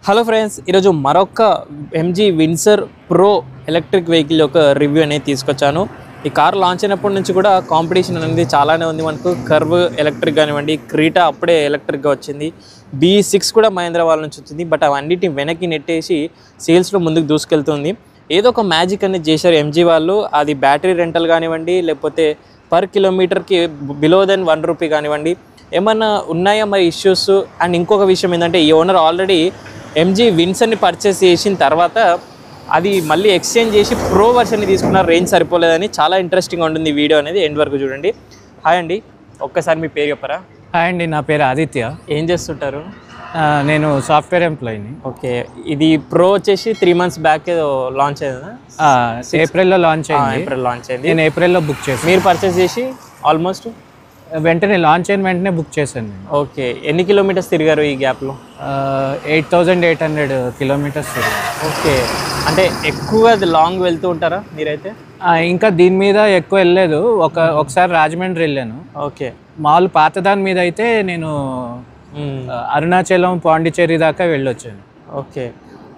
Hello friends, ఈరోజు మరొక MG Windsor pro electric vehicle యొక్క రివ్యూ అనేది తీసుకొచ్చాను. ఈ కార్ లాంచ్ అయినప్పటి నుంచి కూడా కాంపిటీషన్ అనేది చాలానే ఉంది. మనకు కర్వ్ ఎలక్ట్రిక్ కానివ్వండి, క్రీటా అప్పుడే ఎలక్ట్రిక్గా వచ్చింది, B6 కూడా మహేంద్ర వాళ్ళ నుంచి వచ్చింది. బట్ అవన్నిటిని వెనక్కి నెట్టేసి సేల్స్లో ముందుకు దూసుకెళ్తుంది. ఏదో ఒక మ్యాజిక్ అనేది చేశారు ఎంజీ వాళ్ళు. అది బ్యాటరీ రెంటల్ కానివ్వండి, లేకపోతే పర్ కిలోమీటర్కి బిలో దెన్ ₹1 కానివ్వండి, ఏమన్నా ఉన్నాయా మరి ఇష్యూస్. అండ్ ఇంకొక విషయం ఏంటంటే, ఈ ఓనర్ ఆల్రెడీ ఎంజీ విన్సర్ని పర్చేస్ చేసిన తర్వాత అది మళ్ళీ ఎక్స్చేంజ్ చేసి ప్రో వర్షన్ని తీసుకున్నారు. రేంజ్ సరిపోలేదని. చాలా ఇంట్రెస్టింగ్గా ఉంటుంది వీడియో అనేది, ఎండ్ వరకు చూడండి. హాయ్ అండి, ఒక్కసారి మీ పేరు చెప్పరా? హాయ్ అండి, నా పేరు ఆదిత్య. ఏం చేస్తుంటారు? నేను సాఫ్ట్వేర్ ఎంప్లాయీని. ఓకే, ఇది ప్రో వచ్చేసి 3 months బ్యాక్ ఏదో లాంచ్ అయిందా? ఏప్రిల్లో లాంచ్ అయింది. ఏప్రిల్ లాంచ్ అయింది. నేను ఏప్రిల్లో బుక్ చేశాను. మీరు పర్చేస్ చేసి ఆల్మోస్ట్ వెంటనే లాంచ్ అయిన వెంటనే బుక్ చేశాను నేను. ఓకే, ఎన్ని కిలోమీటర్స్ తిరిగారు ఈ గ్యాప్లో? 8,800 కిలోమీటర్స్. ఓకే, అంటే ఎక్కువగా లాంగ్ వెళ్తూ ఉంటారా మీరైతే? ఇంకా దీని మీద ఎక్కువ వెళ్ళలేదు. ఒకసారి రాజమండ్రి వెళ్ళాను. ఓకే, మామూలు పాత దాని మీద అయితే నేను అరుణాచలం, పాండిచేరి దాకా వెళ్ళొచ్చాను. ఓకే,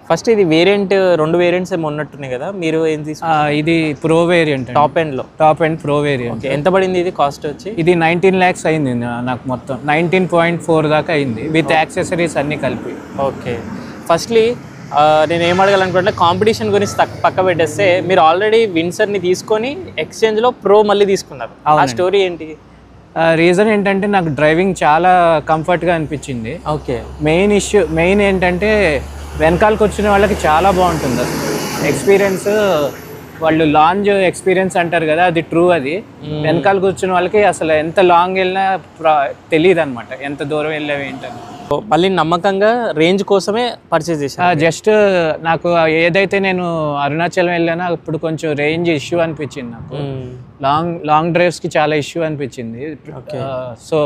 ఫస్ట్ ఇది వేరియంట్, 2 వేరియంట్స్ ఏమో ఉన్నట్టున్నాయి కదా, మీరు ఏం తీసుకున్నారు? ఇది ప్రో వేరియంట్, టాప్ ఎండ్లో. Top end pro variant. Okay, ఎంత పడింది ఇది కాస్ట్ వచ్చి? ఇది 19 lakhs అయింది నాకు. మొత్తం 19.4 దాకా అయింది విత్ యాక్సెసరీస్ అన్నీ కలిపి. ఓకే, ఫస్ట్లీ నేను ఏం అడగాలనుకుంటే, కాంపిటీషన్ గురించి పక్క పెట్టేస్తే, మీరు ఆల్రెడీ విన్సర్ని తీసుకొని ఎక్స్చేంజ్లో ప్రో మళ్ళీ తీసుకున్నారు. ఆ స్టోరీ ఏంటి? రీజన్ ఏంటంటే, నాకు డ్రైవింగ్ చాలా కంఫర్ట్గా అనిపించింది. ఓకే, మెయిన్ ఏంటంటే వెనకాలకు వచ్చిన వాళ్ళకి చాలా బాగుంటుంది అసలు ఎక్స్పీరియన్స్. వాళ్ళు లాంజ్ ఎక్స్పీరియన్స్ అంటారు కదా, అది ట్రూ. అది వెనకాల కూర్చున్న వాళ్ళకి అసలు ఎంత లాంగ్ వెళ్ళినా తెలియదు అనమాట, ఎంత దూరం వెళ్ళావు ఏంటని. మళ్ళీ నమ్మకంగా రేంజ్ కోసమే పర్చేస్ చేశాను. జస్ట్ నాకు ఏదైతే నేను అరుణాచలం వెళ్ళానో అప్పుడు కొంచెం రేంజ్ ఇష్యూ అనిపించింది నాకు. లాంగ్ డ్రైవ్స్కి చాలా ఇష్యూ అనిపించింది. సో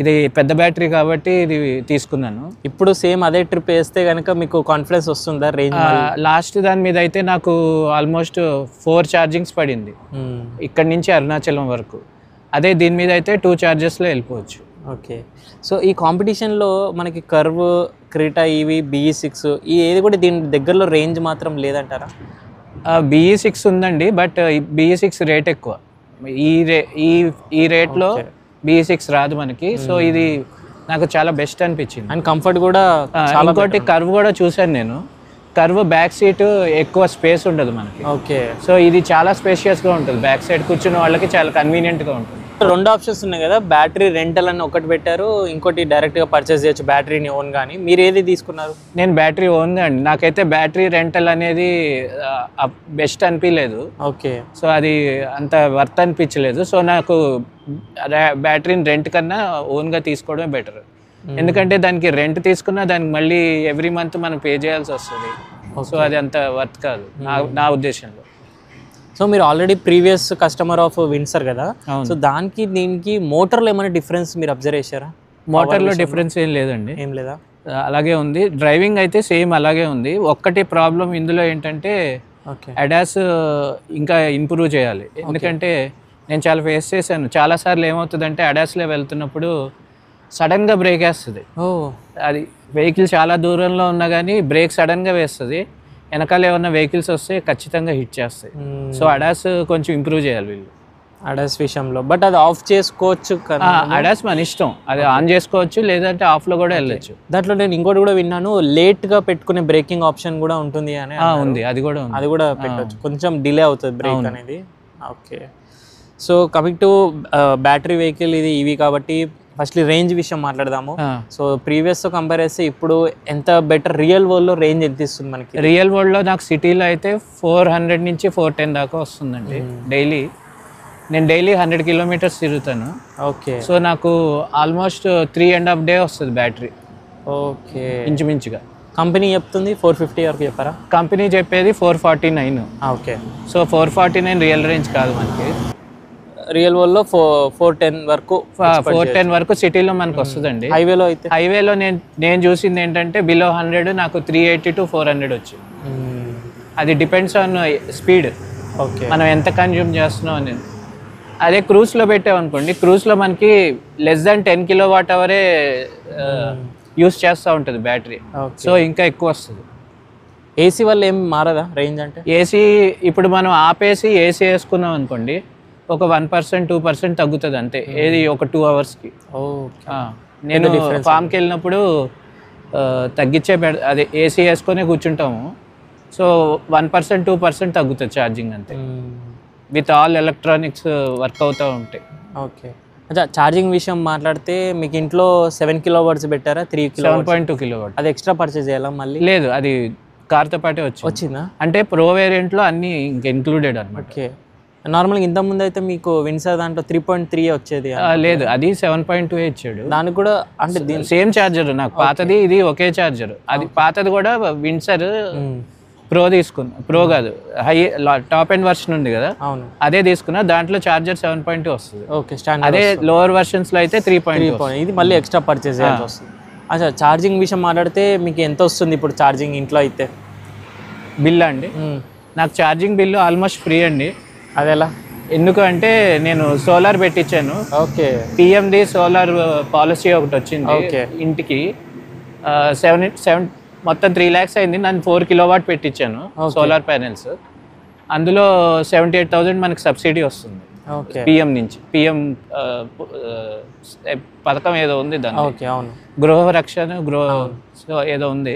ఇది పెద్ద బ్యాటరీ కాబట్టి ఇది తీసుకున్నాను. ఇప్పుడు సేమ్ అదే ట్రిప్ వేస్తే కనుక మీకు కాన్ఫిడెన్స్ వస్తుందా రేంజ్? లాస్ట్ దాని మీద అయితే నాకు ఆల్మోస్ట్ 4 ఛార్జింగ్స్ పడింది ఇక్కడ నుంచి అరుణాచలం వరకు. అదే దీని మీద అయితే 2 chargesలో వెళ్ళిపోవచ్చు. ఓకే, సో ఈ కాంపిటీషన్లో మనకి కర్వ్, క్రీటా, ఈవీ, BE6 ఈ ఏది కూడా దీని దగ్గరలో రేంజ్ మాత్రం లేదంటారా? BE6 ఉందండి, బట్ BE6 రేట్ ఎక్కువ. ఈ రేట్లో BE6 రాదు మనకి. సో ఇది నాకు చాలా బెస్ట్ అనిపించింది. అండ్ కంఫర్ట్ కూడా. ఇంకోటి కర్వ్ కూడా చూశాను నేను. కర్వ్ బ్యాక్ సీట్ ఎక్కువ స్పేస్ ఉండదు మనకి. ఓకే, సో ఇది చాలా స్పేషియస్గా ఉంటుంది. బ్యాక్ సైడ్ కూర్చున్న వాళ్ళకి చాలా కన్వీనియంట్గా ఉంటుంది. 2 ఆప్షన్స్ ఉన్నాయి కదా, బ్యాటరీ రెంటల్ అని ఒకటి పెట్టారు, ఇంకోటి డైరెక్ట్గా పర్చేస్ చేయొచ్చు బ్యాటరీని ఓన్. కానీ మీరు ఏది తీసుకున్నారు? నేను బ్యాటరీ ఓన్గా అండి. నాకైతే బ్యాటరీ రెంటల్ అనేది బెస్ట్ అనిపించలేదు. ఓకే, సో అది అంత వర్త్ అనిపించలేదు. సో నాకు బ్యాటరీని రెంట్ కన్నా ఓన్గా తీసుకోవడమే బెటర్. ఎందుకంటే దానికి రెంట్ తీసుకున్నా దానికి మళ్ళీ ఎవ్రీ మంత్ మనం పే చేయాల్సి వస్తుంది. సో అది అంత వర్త్ కాదు నా ఉద్దేశంలో. సో మీరు already previous customer of Windsor కదా, సో దానికి దీనికి మోటార్లో ఏమైనా డిఫరెన్స్ మీరు అబ్జర్వ్ చేశారా? మోటార్లో డిఫరెన్స్ ఏం లేదండి. ఏం లేదా? అలాగే ఉంది. డ్రైవింగ్ అయితే సేమ్ అలాగే ఉంది. ఒక్కటి ప్రాబ్లం ఇందులో ఏంటంటే, అడాస్ ఇంకా ఇంప్రూవ్ చేయాలి. ఎందుకంటే నేను చాలా ఫేస్ చేశాను. చాలాసార్లు ఏమవుతుందంటే, అడాస్లో వెళ్తున్నప్పుడు సడన్గా బ్రేక్ వేస్తుంది. అది వెహికల్ చాలా దూరంలో ఉన్నా కానీ బ్రేక్ సడన్గా వేస్తుంది. వెనకాల ఏమన్నా వెహికల్స్ వస్తే ఖచ్చితంగా హిట్ చేస్తాయి. సో అడాస్ కొంచెం ఇంప్రూవ్ చేయాలి వీళ్ళు అడాస్ విషయంలో. బట్ అది ఆఫ్ చేసుకోవచ్చు కదా? అడాస్ మన ఇష్టం, అది ఆన్ చేసుకోవచ్చు, లేదంటే ఆఫ్లో కూడా వెళ్ళచ్చు. దాంట్లో నేను ఇంకోటి కూడా విన్నాను, లేట్గా పెట్టుకునే బ్రేకింగ్ ఆప్షన్ కూడా ఉంటుంది అని. ఉంది, అది కూడా ఉంది. అది కూడా పెట్టచ్చు, కొంచెం డిలే అవుతుంది బ్రేక్ అనేది. Okay, so coming to battery vehicle, ఇది ఈవీ కాబట్టి ఫస్ట్లీ రేంజ్ విషయం మాట్లాడదాము. సో ప్రీవియస్తో కంపేర్ చేస్తే ఇప్పుడు ఎంత బెటర్? రియల్ వరల్డ్లో రేంజ్ ఎంత ఇస్తుంది మనకి? రియల్ వరల్డ్లో నాకు సిటీలో అయితే 400 నుంచి 410 దాకా వస్తుందండి డైలీ. నేను డైలీ 100 kilometers తిరుగుతాను. ఓకే, సో నాకు ఆల్మోస్ట్ 3.5 days వస్తుంది బ్యాటరీ. ఓకే, ఇంచుమించుగా. కంపెనీ చెప్తుంది 450 వరకు చెప్పారా? కంపెనీ చెప్పేది 449. ఓకే, సో 449 రియల్ రేంజ్ కాదు మనకి. రియల్ వరల్డ్లో 410 వరకు, 410 వరకు సిటీలో మనకు వస్తుందండి. హైవేలో అయితే, హైవేలో నేను చూసింది ఏంటంటే బిలో 100 నాకు 380 to 400 వచ్చింది. అది డిపెండ్స్ ఆన్ స్పీడ్. ఓకే, మనం ఎంత కన్జ్యూమ్ చేస్తున్నాం అనేది. అదే క్రూజ్లో పెట్టామనుకోండి, క్రూజ్లో మనకి less than 10 kilowatt అవరే యూస్ చేస్తూ ఉంటుంది బ్యాటరీ. సో ఇంకా ఎక్కువ వస్తుంది. ఏసీ వల్ల ఏం మారదా రేంజ్ అంటే? ఏసీ ఇప్పుడు మనం ఆపేసి ఏసీ వేసుకున్నాం అనుకోండి, ఒక 1% 2% తగ్గుతుంది అంతే. ఏది ఒక 2 అవర్స్కి. నేను ఫామ్కి వెళ్ళినప్పుడు తగ్గించే అదే ఏసీ వేసుకొని కూర్చుంటాము. సో 1% 2% తగ్గుతుంది ఛార్జింగ్ అంతే. విత్ ఆల్ ఎలక్ట్రానిక్స్ వర్క్ అవుతూ ఉంటాయి. ఓకే. అచ్చా, ఛార్జింగ్ విషయం మాట్లాడితే మీకు ఇంట్లో 7 kW పెట్టారా? 3 kW? 7.2 kW. అది ఎక్స్ట్రా పర్చేజ్ చేయాలా మళ్ళీ? లేదు, అది కార్తో పాటే వచ్చిందా? అంటే ప్రో వేరియంట్లో అన్నీ ఇంకా ఇంక్లూడెడ్ అనమాట. ఓకే. నార్మల్గా ఇంతకుముందు అయితే మీకు విన్సర్ దాంట్లో 3.3 వచ్చేది. లేదు, అది 7.2 ఇచ్చాడు. దానికి కూడా అంటే సేమ్ ఛార్జర్. నాకు పాతది ఇది ఒకే ఛార్జర్. అది పాతది కూడా విన్సర్ ప్రో తీసుకున్నా. ప్రో కాదు, హై టాప్ ఎండ్ వర్షన్ ఉంది కదా, అవును, అదే తీసుకున్నా. దాంట్లో ఛార్జర్ 7.2 వస్తుంది. Okay, standard. అదే లోవర్ వర్షన్స్లో అయితే 3.3. ఇది మళ్ళీ ఎక్స్ట్రా పర్చేజ్ చేయాల్సి వస్తుంది. అచ్చా, ఛార్జింగ్ విషయం మాట్లాడితే మీకు ఎంత వస్తుంది ఇప్పుడు ఛార్జింగ్ ఇంట్లో అయితే? బిల్ అండి, నాకు ఛార్జింగ్ బిల్లు ఆల్మోస్ట్ ఫ్రీ అండి. అదెలా? ఎందుకు అంటే నేను సోలార్ పెట్టించాను. ఓకే. పిఎంది సోలార్ పాలసీ ఒకటి వచ్చింది. ఓకే. ఇంటికి 7 మొత్తం 3 lakhs అయింది. నన్ను 4 kW పెట్టించాను సోలార్ ప్యానెల్స్. అందులో 78,000 మనకి సబ్సిడీ వస్తుంది పిఎం నుంచి. పిఎం పథకం ఏదో ఉంది దాని. ఓకే, అవును, గృహ రక్షణ ఏదో ఉంది.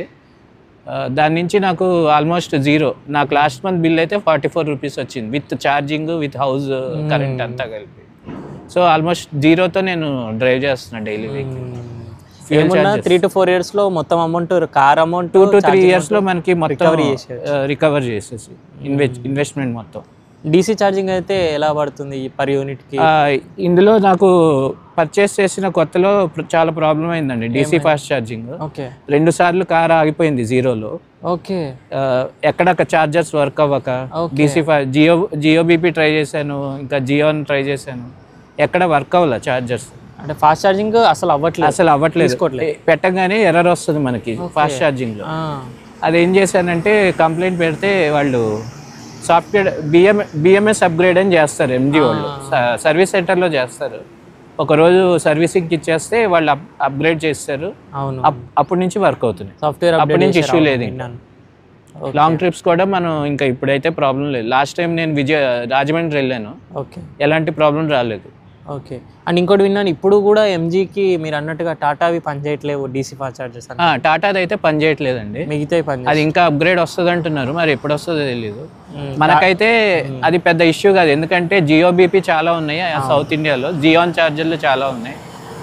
దాని నుంచి నాకు ఆల్మోస్ట్ 0. నాకు లాస్ట్ మంత్ బిల్ అయితే 44 rupees వచ్చింది with charging, with house current అంతా కలిపి. సో ఆల్మోస్ట్ 0తో నేను డ్రైవ్ చేస్తున్నాను డైలీ వెహికల్. 3 to 4 years లో మొత్తం amount, car amount 2 to 3 years లో మనకి మొత్తం రికవర్ చేసేసి ఇన్వెస్ట్మెంట్ మొత్తం. డీసీ ఛార్జింగ్ అయితే ఎలా పడుతుంది పర్ యూనిట్కి? ఇందులో నాకు పర్చేస్ చేసిన కొత్తలో చాలా ప్రాబ్లం అయిందండి డీసీ ఫాస్ట్ ఛార్జింగ్. ఓకే. 2 సార్లు కార్ ఆగిపోయింది 0లో. ఓకే. ఎక్కడ ఛార్జర్స్ వర్క్ అవ్వక డీసీ జియో బీపీ ట్రై చేశాను, ఇంకా జియోని ట్రై చేశాను, ఎక్కడ వర్క్ అవ్వలే ఛార్జర్స్. అంటే ఫాస్ట్ ఛార్జింగ్ అసలు అవ్వట్లేదు. పెట్టగానే ఎర్రర్ వస్తుంది మనకి ఫాస్ట్ ఛార్జింగ్లో. అదేం చేశానంటే కంప్లైంట్ పెడితే వాళ్ళు సాఫ్ట్వేర్ బిఎంఎస్ అప్గ్రేడ్ అని చేస్తారు ఎంజీ వాళ్ళు. సర్వీస్ సెంటర్లో చేస్తారు. ఒకరోజు సర్వీసింగ్కి ఇచ్చేస్తే వాళ్ళు అప్గ్రేడ్ చేస్తారు. అప్పటి నుంచి వర్క్ అవుతుంది సాఫ్ట్వేర్. అప్పటి నుంచి ఇష్యూ లేదు. లాంగ్ ట్రిప్స్ కూడా మనం ఇంకా ఇప్పుడైతే ప్రాబ్లం లేదు. లాస్ట్ టైం నేను రాజమండ్రి వెళ్ళాను, ఎలాంటి ప్రాబ్లం రాలేదు. ఓకే. అండ్ ఇంకోటి విన్నాను, ఇప్పుడు కూడా ఎంజీకి మీరు అన్నట్టుగా టాటావి పనిచేయట్లేవు డీసీ ఫాస్ట్ ఛార్జర్స్. టాటాది అయితే పనిచేయట్లేదండి, మిగతా అది ఇంకా అప్గ్రేడ్ వస్తుంది అంటున్నారు. మరి ఎప్పుడు వస్తుందో తెలియదు. మనకైతే అది పెద్ద ఇష్యూ కాదు, ఎందుకంటే జియో బీపీ చాలా ఉన్నాయి సౌత్ ఇండియాలో, జియోన్ ఛార్జర్లు చాలా ఉన్నాయి.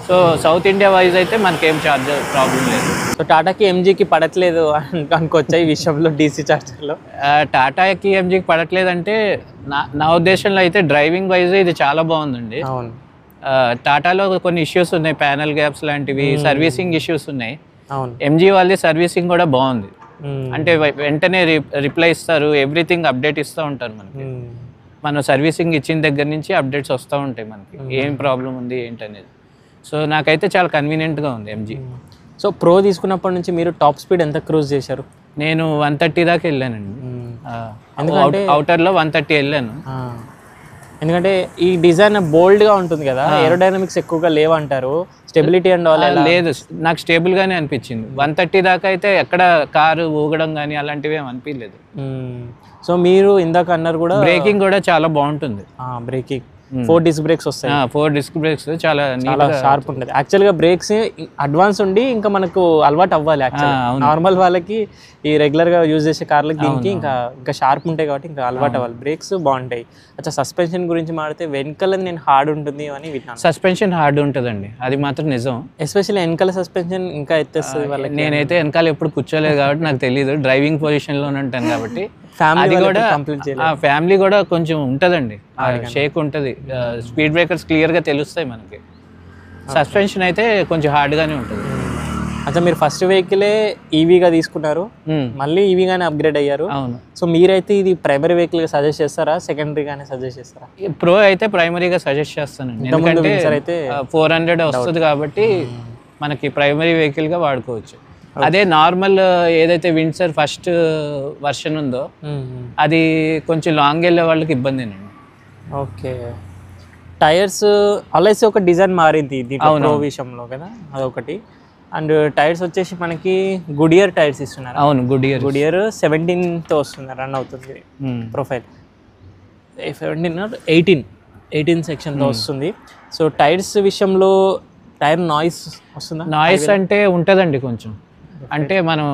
సో సౌత్ ఇండియా వైజ్ అయితే మనకేం ఛార్జర్ ప్రాబ్లం లేదు. సో టాటాకి ఎంజీకి పడట్లేదు అనుకోవచ్చా ఈ విషయంలో డీసీ ఛార్జర్లో? టాటాకి ఎంజీకి పడట్లేదంటే నా ఉద్దేశంలో అయితే డ్రైవింగ్ వైజ్ ఇది చాలా బాగుందండి. అవును. టాటాలో కొన్ని ఇష్యూస్ ఉన్నాయి, ప్యానల్ గ్యాప్స్ లాంటివి, సర్వీసింగ్ ఇష్యూస్ ఉన్నాయి. అవును. ఎంజీ వాళ్ళది సర్వీసింగ్ కూడా బాగుంది. అంటే వెంటనే రిప్లై ఇస్తారు, ఎవ్రీథింగ్ అప్డేట్ ఇస్తూ ఉంటారు మనకి. మనం సర్వీసింగ్ ఇచ్చిన దగ్గర నుంచి అప్డేట్స్ వస్తూ ఉంటాయి మనకి, ఏం ప్రాబ్లం ఉంది ఏంటనేది. సో నాకైతే చాలా కన్వీనియంట్గా ఉంది ఎంజీ. సో ప్రో తీసుకున్నప్పటి నుంచి మీరు టాప్ స్పీడ్ ఎంత క్రూజ్ చేశారు? నేను 130 దాకా వెళ్ళానండి. ఎందుకంటే అవుటర్లో 130 వెళ్ళాను. ఎందుకంటే ఈ డిజైన్ బోల్డ్గా ఉంటుంది కదా, ఏరోడైనమిక్స్ ఎక్కువగా లేవంటారు, స్టెబిలిటీ అండ్ ఆల్ లేదు. నాకు స్టేబుల్గానే అనిపించింది. 130 దాకా అయితే ఎక్కడ కారు ఊగడం కానీ అలాంటివి ఏమి అనిపించలేదు. సో మీరు ఇందాక అన్నారు కూడా బ్రేకింగ్ కూడా చాలా బాగుంటుంది. బ్రేకింగ్ 4 disc బ్రేక్స్ వస్తాయి. 4 disc బ్రేక్స్ చాలా షార్ప్ ఉంటుంది. యాక్చువల్గా బ్రేక్స్ అడ్వాన్స్ ఉండి ఇంకా మనకు అలవాటు అవ్వాలి. నార్మల్ వాళ్ళకి ఈ రెగ్యులర్గా యూజ్ చేసే కార్లకి దీనికి ఇంకా షార్ప్ ఉంటాయి కాబట్టి ఇంకా అలవాటు అవ్వాలి. బ్రేక్స్ బాగుంటాయి. అచ్చా, సస్పెన్షన్ గురించి మాడితే వెనకాల నేను హార్డ్ ఉంటుంది అని విన్నాను. సస్పెన్షన్ హార్డ్ ఉంటుందండి, అది మాత్రం నిజం. ఎస్పెషల్లీ వెనకాల సస్పెన్షన్ ఇంకా ఎత్తేస్తుంది వాళ్ళకి. నేనైతే వెనకాల ఎప్పుడు కూర్చోలేదు కాబట్టి నాకు తెలియదు, డ్రైవింగ్ పొజిషన్లోనే ఉంటాను కాబట్టి. ఫ్యామిలీ కూడా కొంచెం ఉంటుందండి, షేక్ ఉంటుంది. స్పీడ్ బ్రేకర్స్ క్లియర్గా తెలుస్తాయి మనకి. సస్పెన్షన్ అయితే కొంచెం హార్డ్గానే ఉంటుంది. అచ్చా, మీరు ఫస్ట్ వెహికలే ఈవీగా తీసుకున్నారు, మళ్ళీ ఈవీగానే అప్గ్రేడ్ అయ్యారు. అవును. సో మీరైతే ఇది ప్రైమరీ వెహికల్గా సజెస్ట్ చేస్తారా, సెకండరీగానే సజెస్ట్ చేస్తారా? ప్రో అయితే ప్రైమరీగా సజెస్ట్ చేస్తానండి, ఎందుకంటే 400 వస్తుంది కాబట్టి మనకి ప్రైమరీ వెహికల్గా వాడుకోవచ్చు. అదే నార్మల్ ఏదైతే విన్సర్ ఫస్ట్ వర్షన్ ఉందో అది కొంచెం లాంగ్ వెళ్ళే వాళ్ళకి ఇబ్బందేనండి. ఓకే. టైర్స్ అలైసి ఒక డిజైన్ మారింది ప్రో విషయంలో కదా, అదొకటి. అండ్ టైర్స్ వచ్చేసి మనకి గుడియర్ టైర్స్ ఇస్తున్నారు. అవును, గుడియర్ 17తో వస్తుంది, రన్ అవుతుంది ప్రొఫైల్. 18 సెక్షన్తో వస్తుంది. సో టైర్స్ విషయంలో టైర్ నాయిస్ వస్తుందా? నాయిస్ అంటే ఉంటుందండి కొంచెం. అంటే మనం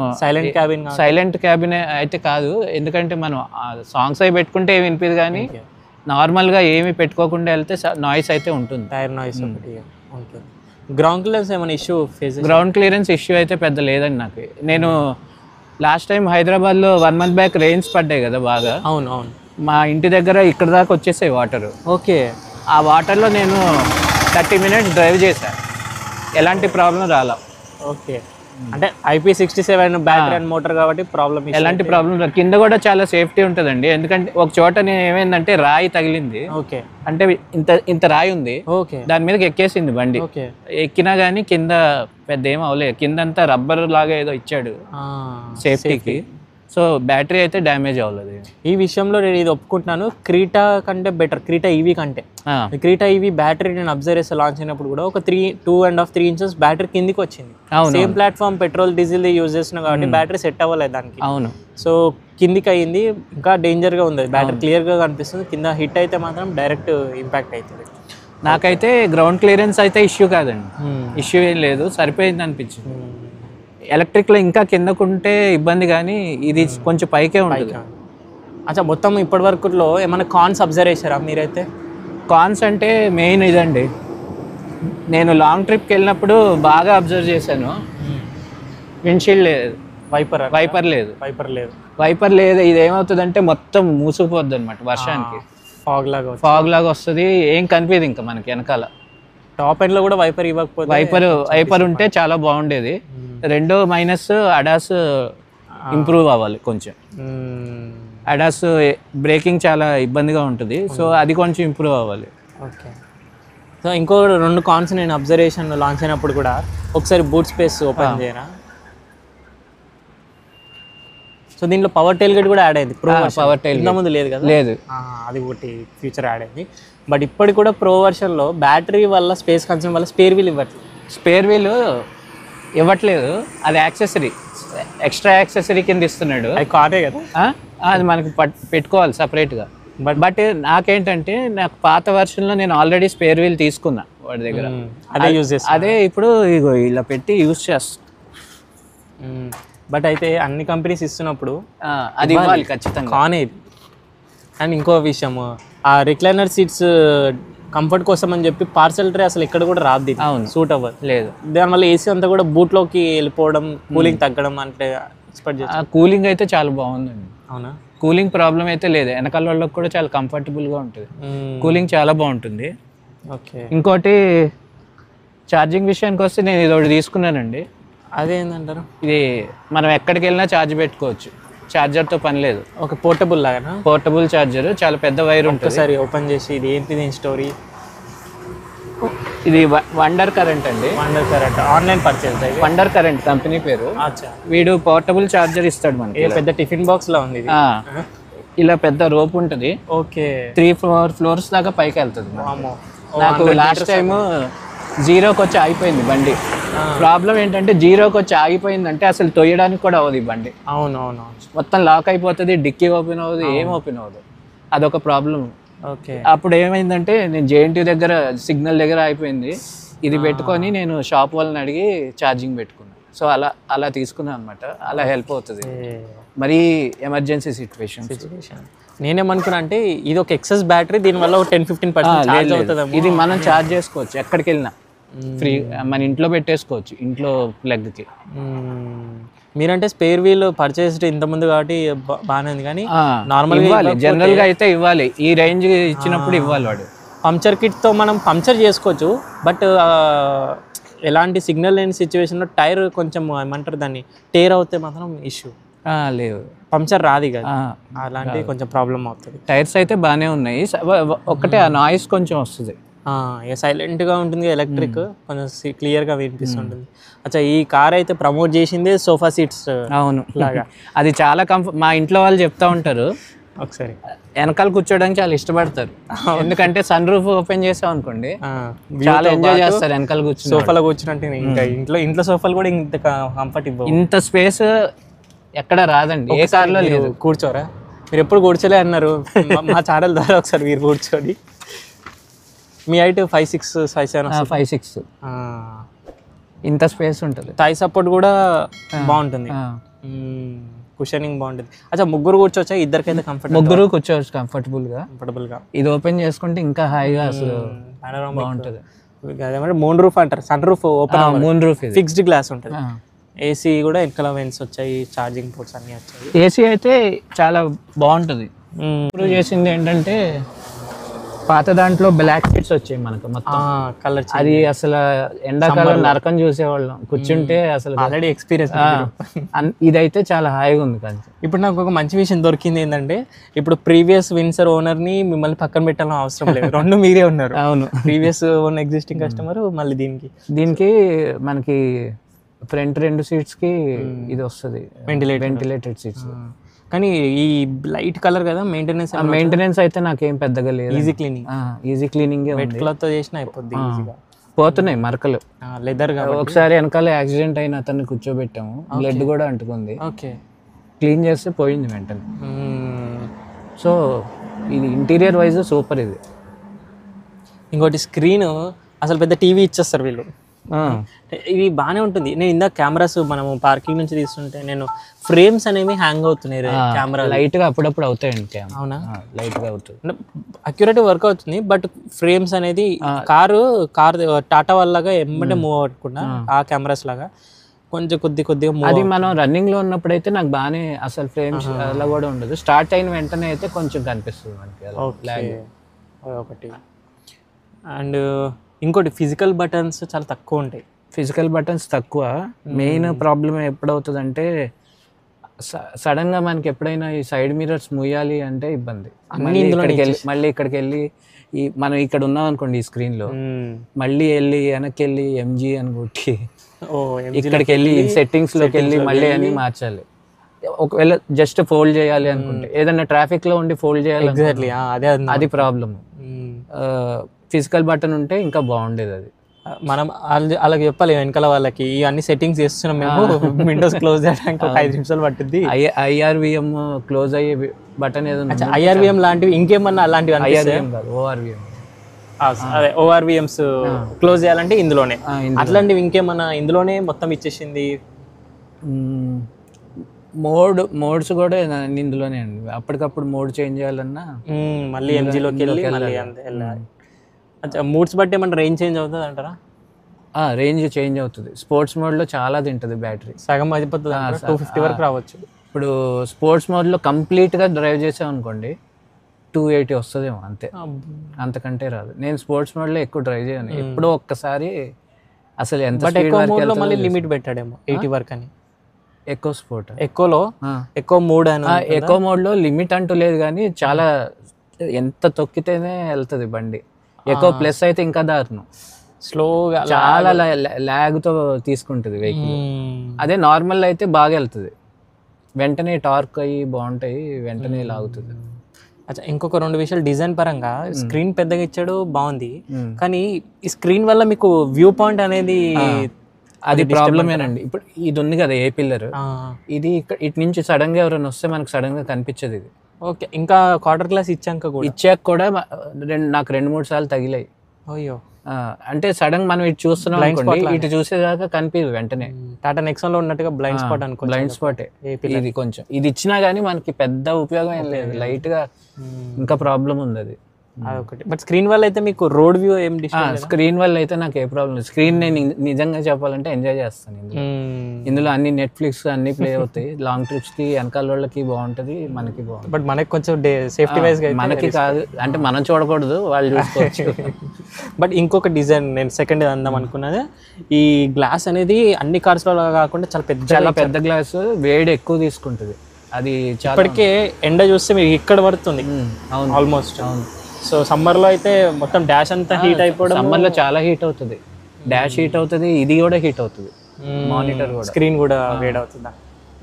సైలెంట్ క్యాబిన్ అయితే కాదు, ఎందుకంటే మనం సాంగ్స్ అవి పెట్టుకుంటే ఏమి వినిపిది, కానీ నార్మల్గా ఏమి పెట్టుకోకుండా వెళ్తే నాయిస్ అయితే ఉంటుంది. టైర్ నాయిస్ ఒకటి ఉంటుంది. గ్రౌండ్ క్లియరెన్స్ ఏమైనా ఇష్యూ గ్రౌండ్ క్లియరెన్స్ ఇష్యూ అయితే పెద్ద లేదండి నాకు. నేను లాస్ట్ టైం హైదరాబాద్లో 1 month బ్యాక్ రెయిన్స్ పడ్డాయి కదా బాగా. అవును. మా ఇంటి దగ్గర ఇక్కడ దాకా వచ్చేసాయి వాటర్. ఓకే. ఆ వాటర్లో నేను 30 minutes డ్రైవ్ చేశాను, ఎలాంటి ప్రాబ్లం రాలా. ఓకే. అంటే IP67 బ్యాటరీ అండ్ మోటార్ కాబట్టి ఎలాంటి ప్రాబ్లం కింద కూడా చాలా సేఫ్టీ ఉంటుందండి. ఎందుకంటే ఒక చోట నేను ఏమైందంటే రాయి తగిలింది. ఓకే. అంటే ఇంత రాయి ఉంది, దాని మీదకి ఎక్కేసింది బండి. ఎక్కినా కానీ కింద పెద్ద ఏం అవ్వలేదు, కిందంతా రబ్బర్ లాగా ఏదో ఇచ్చాడు సేఫ్టీకి. సో బ్యాటరీ అయితే డ్యామేజ్ అవ్వలేదు. ఈ విషయంలో నేను ఇది ఒప్పుకుంటున్నాను, క్రీటా కంటే బెటర్, క్రీటా ఈవీ కంటే. క్రీటా ఈవీ బ్యాటరీ నేను అబ్జర్వ్ చేస్తే లాంచ్ అయినప్పుడు కూడా ఒక 2.5-3 inches బ్యాటరీ కిందికి వచ్చింది. Same platform petrol diesel use చేస్తున్నాం కాబట్టి బ్యాటరీ సెట్ అవ్వలేదు దానికి. అవును. సో కిందికి అయ్యింది, ఇంకా డేంజర్గా ఉంది. బ్యాటరీ క్లియర్గా కనిపిస్తుంది, కింద హిట్ అయితే మాత్రం డైరెక్ట్ ఇంపాక్ట్ అవుతుంది. నాకైతే గ్రౌండ్ క్లియరెన్స్ అయితే ఇష్యూ కాదండి, ఇష్యూ ఏం లేదు, సరిపోయింది అనిపించింది. ఎలక్ట్రిక్లో ఇంకా కిందకుంటే ఇబ్బంది, కానీ ఇది కొంచెం పైకే ఉంటుంది. అచ్చా, మొత్తం ఇప్పటి వరకులో ఏమైనా కాన్స్ అబ్జర్వ్ చేశారా మీరైతే? కాన్స్ అంటే మెయిన్ ఇదండి, నేను లాంగ్ ట్రిప్కి వెళ్ళినప్పుడు బాగా అబ్జర్వ్ చేశాను, విండ్షీల్డ్ లేదు, వైపర్ లేదు. ఇది ఏమవుతుందంటే మొత్తం మూసుకుపోద్ది అనమాట వర్షానికి, ఫాగ్ లాగా వస్తుంది, ఏం కనిపించదు ఇంకా మనకి వెనకాల. టాప్ ఎండ్ లో కూడా వైపర్ ఉంటే చాలా బాగుండేది. రెండో మైనస్ అడాస్ ఇంప్రూవ్ అవ్వాలి కొంచెం. అడాస్ బ్రేకింగ్ చాలా ఇబ్బందిగా ఉంటుంది, సో అది కొంచెం ఇంప్రూవ్ అవ్వాలి. ఓకే. సో ఇంకో 2 కాన్స్ నేను అబ్జర్వేషన్ లాంచ్ అయినప్పుడు కూడా, ఒకసారి బూట్ స్పేస్ ఓపెన్ చేయరా. సో దీంట్లో పవర్ టైల్ గేట్ కూడా యాడ్ అయింది. పవర్ టైల్ ముందు లేదు కదా? లేదు, అది ఒకటి ఫీచర్ యాడ్ అయింది. బట్ ఇప్పటికి కూడా ప్రో వర్షన్లో బ్యాటరీ వల్ల స్పేస్ కన్సూమ్ వల్ల స్పేర్ వీల్ ఇవ్వట్లేదు. అది యాక్సెసరీ, ఎక్స్ట్రా యాక్సెసరీ కింద ఇస్తున్నాడు. అది కారే కదా, అది మనకి పెట్టుకోవాలి సపరేట్గా. బట్ నాకేంటంటే నాకు పాత వర్షన్లో నేను ఆల్రెడీ స్పేర్ వీల్ తీసుకున్నా వాడి దగ్గర, అదే ఇప్పుడు ఇగో ఇలా పెట్టి యూజ్ చేస్తా. బట్ అయితే అన్ని కంపెనీస్ ఇస్తున్నప్పుడు అది ఇవ్వాలి ఖచ్చితంగా, కానే. అండ్ ఇంకో విషయం, ఆ రిక్లైనర్ సీట్స్ కంఫర్ట్ కోసం అని చెప్పి పార్సల్ ట్రే అసలు ఎక్కడ కూడా రాదు, సూట్ అవ్వదు లేదు. దానివల్ల ఏసీ అంతా కూడా బూట్లోకి వెళ్ళిపోవడం, కూలింగ్ తగ్గడం అంటే ఎక్స్పెక్ట్ చేస్తాను. కూలింగ్ అయితే చాలా బాగుందండి. అవునా? కూలింగ్ ప్రాబ్లం అయితే లేదు, వెనకాల వాళ్ళకి కూడా చాలా కంఫర్టబుల్గా ఉంటుంది, కూలింగ్ చాలా బాగుంటుంది. ఓకే. ఇంకోటి ఛార్జింగ్ విషయానికి వస్తే నేను ఇది ఒకటి తీసుకున్నానండి. అదేంటంటారు? ఇది మనం ఎక్కడికి వెళ్ళినా ఛార్జ్ పెట్టుకోవచ్చు, ఛార్జర్తో పని లేదు. ఒక పోర్టబుల్ లాగా, పోర్టబుల్ ఛార్జర్, చాలా పెద్ద వైర్ ఉంటుంది. ఒకసారి ఓపెన్ చేసి ఇది ఏంటిది స్టోరీ. ఇది వండర్ కరెంట్ అండి. Wonder current online purchase. Wonder current company పేరు. వీడు పోర్టబుల్ ఛార్జర్ ఇస్తాడు మనకి. పెద్ద టిఫిన్ బాక్స్ లా ఉంది. ఇలా పెద్ద రోప్ ఉంటుంది. ఓకే. 3 floors దాకా పైకి వెళ్తుంది. నాకు లాస్ట్ టైం 0కి వచ్చి ఆగిపోయింది బండి. ప్రాబ్లం ఏంటంటే 0కి వచ్చి ఆగిపోయిందంటే అసలు తొయ్యడానికి కూడా అవ్వదు ఈ బండి. అవునవును, మొత్తం లాక్ అయిపోతుంది, డిక్కీ ఓపెన్ అవ్వదు, ఏం ఓపెన్ అవ్వదు, అదొక ప్రాబ్లం. ఓకే. అప్పుడు ఏమైందంటే నేను JNT దగ్గర సిగ్నల్ దగ్గర అయిపోయింది, ఇది పెట్టుకొని నేను షాప్ వాళ్ళని అడిగి ఛార్జింగ్ పెట్టుకున్నాను. సో అలా తీసుకున్నాను అనమాట. అలా హెల్ప్ అవుతుంది మరీ ఎమర్జెన్సీ సిచ్యువేషన్. నేనేమనుకున్నా అంటే ఇది ఒక ఎక్సెస్ బ్యాటరీ, దీనివల్ల ఒక 10-15% ఛార్జ్ అవుతుంది. ఇది మనం ఛార్జ్ చేసుకోవచ్చు ఎక్కడికి వెళ్ళినా, ఫ్రీ మన ఇంట్లో పెట్టేసుకోవచ్చు, ఇంట్లో ప్లగ్కి. మీరంటే స్పేర్ వీల్ పర్చేస్ ఇంతకుముందు కాబట్టి బాగానే ఉంది, కానీ నార్మల్గా ఇవ్వాలి, జనరల్గా అయితే ఇవ్వాలి, ఈ రేంజ్ ఇచ్చినప్పుడు ఇవ్వాలి. వాడు పంక్చర్ కిట్తో మనం పంక్చర్ చేసుకోవచ్చు, బట్ ఎలాంటి సిగ్నల్ లేని సిచ్యువేషన్లో టైర్ కొంచెం ఏమంటారు దాన్ని టేర్ అవుతే మాత్రం ఇష్యూ లేదు, పంక్చర్ రాదు కదా, అలాంటి కొంచెం ప్రాబ్లం అవుతుంది. టైర్స్ అయితే బాగానే ఉన్నాయి, ఒక్కటే ఆ నాయిస్ కొంచెం వస్తుంది. సైలెంట్గా ఉంటుంది, ఎలక్ట్రిక్ కొంచెం క్లియర్గా వినిపిస్తుంటుంది. అచ్చా, ఈ కార్ అయితే ప్రమోట్ చేసింది సోఫా సీట్స్. అవును, లాగా అది చాలా మా ఇంట్లో వాళ్ళు చెప్తా ఉంటారు, ఒకసారి వెనకాల కూర్చోవడానికి చాలా ఇష్టపడతారు, ఎందుకంటే సన్ రూఫ్ ఓపెన్ చేసాం అనుకోండి చాలా ఎంజాయ్ చేస్తారు వెనకాల కూర్చొని. సోఫాలో కూర్చుంటే ఇంకా ఇంట్లో సోఫాలు కూడా ఇంత కంఫర్ట్ ఇవ్వవు. ఇంత స్పేస్ ఎక్కడ రాదండి, ఏ కార్లో లేదు. కూర్చోరా, మీరు ఎప్పుడు కూర్చోలే అన్నారు మా ఛానల్ ద్వారా, ఒకసారి మీరు కూర్చోండి. మీ హైట్ 5'6", 5'7", 5'6", ఇంత స్పేస్ ఉంటుంది. థై సపోర్ట్ కూడా బాగుంటుంది, కుషనింగ్ బాగుంటుంది. అచ్చా ముగ్గురు కూర్చోవచ్చా? ఇద్దరికైతే కంఫర్ట్, ముగ్గురు కూర్చోవచ్చు కంఫర్టబుల్ గా. ఇది ఓపెన్ చేసుకుంటే ఇంకా హాయిగా అసలు బాగుంటుంది. అదేమంటే మూన్ రూఫ్ అంటారు, sun roof open, moon roof, fixed glass ఉంటుంది. ఏసీ కూడా వెనకాల వెన్స్ వచ్చాయి, ఛార్జింగ్ పోర్ట్స్ అన్ని వచ్చాయి. ఏసీ అయితే చాలా బాగుంటుంది. ఇంప్రూవ్ చేసింది ఏంటంటే పాత దాంట్లో బ్లాక్ సీట్స్ వచ్చాయి మనకు మొత్తం కలర్, అది అసలు ఎండాకాలం నరకం చూసేవాళ్ళం కూర్చుంటే అసలు. Already experience. ఇదైతే చాలా హాయిగా ఉంది. కానీ ఇప్పుడు నాకు ఒక మంచి విషయం దొరికింది ఏంటంటే, ఇప్పుడు ప్రీవియస్ విన్సర్ ఓనర్ ని మిమ్మల్ని పక్కన పెట్టాలని అవసరం లేదు, రెండు మీరే ఉన్నారు. అవును, ప్రీవియస్ ఓన్ ఎగ్జిస్టింగ్ కస్టమర్. మళ్ళీ దీనికి మనకి ఫ్రంట్ 2 సీట్స్ కి ఇది వస్తుంది, వెంటిలేటెడ్ సీట్స్. కానీ ఈ లైట్ కలర్ కదా, మెయింటెనెన్స్ అయితే నాకేం పెద్దగా లేదు. ఈజీ క్లీనింగ్ వెట్ క్లాత్ తో చేసినా అయిపోద్ది ఈజీగా. పోతున్నాయి మరకలు, లెదర్. ఒకసారి వెనకాల యాక్సిడెంట్ అయిన అతన్ని కూర్చోబెట్టాము, బ్లడ్ కూడా అంటుకుంది. క్లీన్ చేస్తే పోయింది వెంటనే. సో ఇది ఇంటీరియర్ వైజ్ సూపర్. ఇది ఇంకోటి స్క్రీన్, అసలు పెద్ద టీవీ ఇచ్చేస్తారు వీళ్ళు. ఇది బాగానే ఉంటుంది. నేను ఇందాక కెమెరాస్ మనము పార్కింగ్ నుంచి తీస్తుంటే నేను ఫ్రేమ్స్ అనేవి హ్యాంగ్ అవుతున్నాయి, కెమెరా లైట్ గా అప్పుడప్పుడు అవుతాయండి. అవునా, లైట్ గా అవుతుంది, అక్యురేట్ వర్క్ అవుతుంది. బట్ ఫ్రేమ్స్ అనేది కారు టాటా వాళ్ళగా ఎమ్మటే మూవ్ అవ్వకుండా ఆ కెమెరాస్ లాగా కొంచెం కొద్దిగా అది మనం రన్నింగ్ లో ఉన్నప్పుడు అయితే నాకు బాగానే అసలు ఫ్రేమ్స్ అలా కూడా ఉండదు. స్టార్ట్ అయిన వెంటనే అయితే కొంచెం కనిపిస్తుంది మనకి ఒకటి. అండ్ ఇంకోటి ఫిజికల్ బటన్స్ చాలా తక్కువ ఉంటాయి. ఫిజికల్ బటన్స్ తక్కువ. మెయిన్ ప్రాబ్లం ఎప్పుడవుతుందంటే సడన్ గా మనకి ఎప్పుడైనా ఈ సైడ్ మిరర్స్ ముయ్యాలి అంటే ఇబ్బంది. మళ్ళీ ఇక్కడికి వెళ్ళి మనం ఇక్కడ ఉన్నాం అనుకోండి ఈ స్క్రీన్ లో, మళ్ళీ వెళ్ళి వెనక్కి వెళ్ళి ఎంజీ అని కొట్టి ఇక్కడికి వెళ్ళి సెట్టింగ్స్ లోకి వెళ్ళి మళ్ళీ అని మార్చాలి. ఒకవేళ జస్ట్ ఫోల్డ్ చేయాలి అనుకుంటే, ఏదైనా ట్రాఫిక్ లో ఉండి ఫోల్డ్ చేయాలి, అది ప్రాబ్లమ్. ఫిజికల్ బటన్ ఉంటే ఇంకా బాగుండేది. అది మనం అలాగే చెప్పాలి వెనకాల వాళ్ళకి, ఇవన్నీ సెట్టింగ్స్ చేస్తున్నాం మేము, విండోస్ క్లోజ్ చేయడానికి 5 నిమిషాలు పట్టుద్ది. IRVM క్లోజ్ అయ్యే బటన్ ఏదో, IRVM లాంటివి ఇంకేమన్నా అలాంటివి? అదే ORVMs క్లోజ్ చేయాలంటే ఇందులోనే, అట్లాంటివి ఇంకేమన్నా ఇందులోనే మొత్తం ఇచ్చేసింది. మోడ్స్ కూడా ఇందులోనే అండి. అప్పటికప్పుడు మోడ్ చేంజ్ చేయాలన్నా మళ్ళీ ఎంజీలోకి వెళ్ళి మళ్ళీ వెళ్ళాలి. మూడ్స్ బట్టి ఏమన్నా రేంజ్ చేంజ్ అవుతుంది అంటారా? రేంజ్ చేంజ్ అవుతుంది. స్పోర్ట్స్ మోడ్లో చాలా తింటుంది బ్యాటరీ, సగం అయిపోతుంది, 250 వరకు రావచ్చు. ఇప్పుడు స్పోర్ట్స్ మోడ్లో కంప్లీట్గా డ్రైవ్ చేసాం అనుకోండి 280 వస్తుందేమో, అంతే, అంతకంటే రాదు. నేను స్పోర్ట్స్ మోడ్లో ఎక్కువ డ్రైవ్ చేయను, ఎప్పుడో ఒక్కసారి. అసలు ఎంత మళ్ళీ లిమిట్ పెట్టాడేమో 80 వరకు అని. ఎక్కువ స్పోర్ట్, ఎక్కువ మోడ్ అని, ఎక్కువ మోడ్లో లిమిట్ అంటూ లేదు, కానీ చాలా ఎంత తొక్కితేనే వెళ్తుంది బండి. ఎక్కువ ప్లస్ అయితే ఇంకా దారుణం, స్లోగా చాలా ల్యాగ్తో తీసుకుంటుంది వెహికల్. అదే నార్మల్ అయితే బాగా వెళ్తుంది, వెంటనే టార్క్ అయ్యి బాగుంటాయి, వెంటనే లాగుతుంది. అచ్చా, ఇంకొక 2 విషయాలు. డిజైన్ పరంగా స్క్రీన్ పెద్దగా ఇచ్చాడు, బాగుంది. కానీ ఈ స్క్రీన్ వల్ల మీకు వ్యూ పాయింట్ అనేది అది ప్రాబ్లమేనండి. ఇప్పుడు ఇది ఉంది కదా ఏ పిల్లర్, ఇది ఇటు నుంచి సడన్ గా ఎవరైనా వస్తే మనకు సడన్ గా కనిపించదు ఇది. ఓకే, ఇంకా క్వార్టర్ గ్లాస్ ఇచ్చాక కూడా నాకు 2-3 సార్లు తగిలాయి. అయ్యో, అంటే సడన్ మనం ఇటు చూస్తున్నాం అనుకోండి, ఇటు చూసేదాకా కనిపించదు వెంటనే. టాటా నెక్సాన్ లో ఉన్నట్టుగా బ్లైండ్ స్పాట్ అనుకో, బ్లైండ్ స్పాటే ఇది. కొంచెం ఇది ఇచ్చినా గానీ మనకి పెద్ద ఉపయోగం ఏం లేదు, లైట్ గా ఇంకా ప్రాబ్లం ఉంది అది. అదొకటి. బట్ స్క్రీన్ వల్ల అయితే మీకు రోడ్ వ్యూ ఏం స్క్రీన్ వల్ల అయితే నాకు ఏ ప్రాబ్లం లేదు. స్క్రీన్ నేను నిజంగా చెప్పాలంటే ఎంజాయ్ చేస్తాను ఇందులో అన్ని నెట్ఫ్లిక్స్ అన్ని ప్లే అవుతాయి. లాంగ్ ట్రిప్స్ కి వెనకాల వాళ్ళకి బాగుంటది, మనకి బాగుంటుంది. బట్ మనకి కొంచెం సేఫ్టీ వైజ్ మనకి కాదు అంటే మనం చూడకూడదు, వాళ్ళు చూసుకోవచ్చు. బట్ ఇంకొక డిజైన్ నేను సెకండ్ అందాం అనుకున్నది, ఈ గ్లాస్ అనేది అన్ని కార్స్ లో కాకుండా చాలా పెద్ద గ్లాస్, వేడి ఎక్కువ తీసుకుంటుంది. అది ఇప్పటికే ఎండ చూస్తే మీకు ఇక్కడ పడుతుంది ఆల్మోస్ట్. సో సమ్మర్ లో అయితే మొత్తం డాష్ అంతా హీట్ అయిపోవడం, సమ్మర్ లో చాలా హీట్ అవుతుంది, డాష్ హీట్ అవుతుంది, ఇది కూడా హీట్ అవుతుంది, మానిటర్ కూడా, స్క్రీన్ కూడా వేడి అవుతుందా.